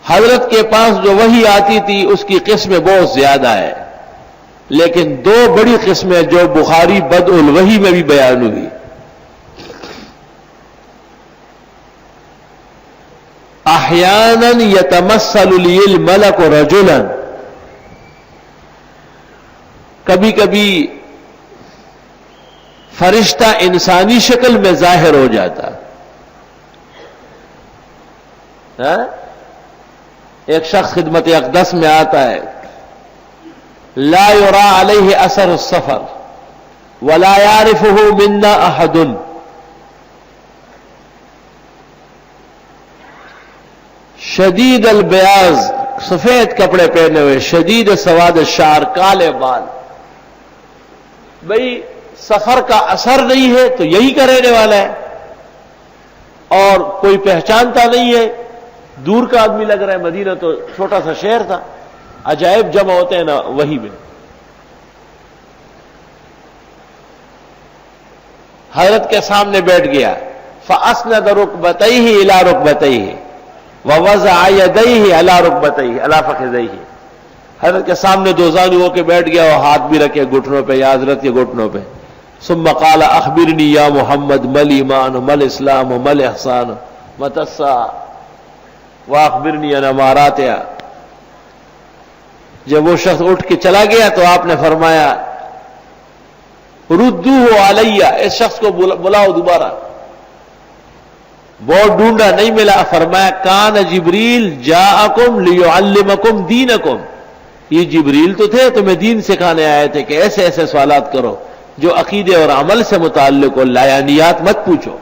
حضرت کے پاس جو وحی آتی تھی اس کی قسمیں بہت زیادہ ہے، لیکن دو بڑی قسمیں جو بخاری بدء الوحی میں بھی بیان ہوئی. احیانا یتمثل لی الملک رجلا، کبھی کبھی فرشتہ انسانی شکل میں ظاہر ہو جاتا. ایک شخص خدمت اقدس میں آتا ہے، لا یرا علیہ اثر السفر ولا یعرفہ منا احد، شدید البیاض، سفید کپڑے پہنے ہوئے، شدید سواد الشعر، کالے بال. بھئی سفر کا اثر نہیں ہے تو یہی کا رہنے والا ہے، اور کوئی پہچانتا نہیں ہے، دور کا آدمی لگ رہا ہے. مدینہ تو چھوٹا سا شہر تھا، عجائب جمع ہوتے ہیں نا وہی میں. حضرت کے سامنے بیٹھ گیا، فاسند رکبتیہ الی رکبتیہ ووضع یدیہ علی رکبتیہ علی فخذیہ. حضرت کے سامنے دو زانو ہو کے بیٹھ گیا اور ہاتھ بھی رکھے گھٹنوں پہ، یا حضرت کے گھٹنوں پہ. ثم قال اخبرنی یا محمد مل ایمان مل اسلام مل احسان متی الساعۃ واخبرنی عن اماراتها. جب وہ شخص اٹھ کے چلا گیا تو آپ نے فرمایا ردوہ علیہ، اس شخص کو بلاؤ دوبارہ. بہت ڈھونڈا نہیں ملا، فرمایا کان جبریل جاءکم لیعلمکم دینکم، یہ جبریل تو تھے تمہیں دین سکھانے آئے تھے کہ ایسے ایسے سوالات کرو جو عقیدے اور عمل سے متعلق ہو، لایانیات مت پوچھو.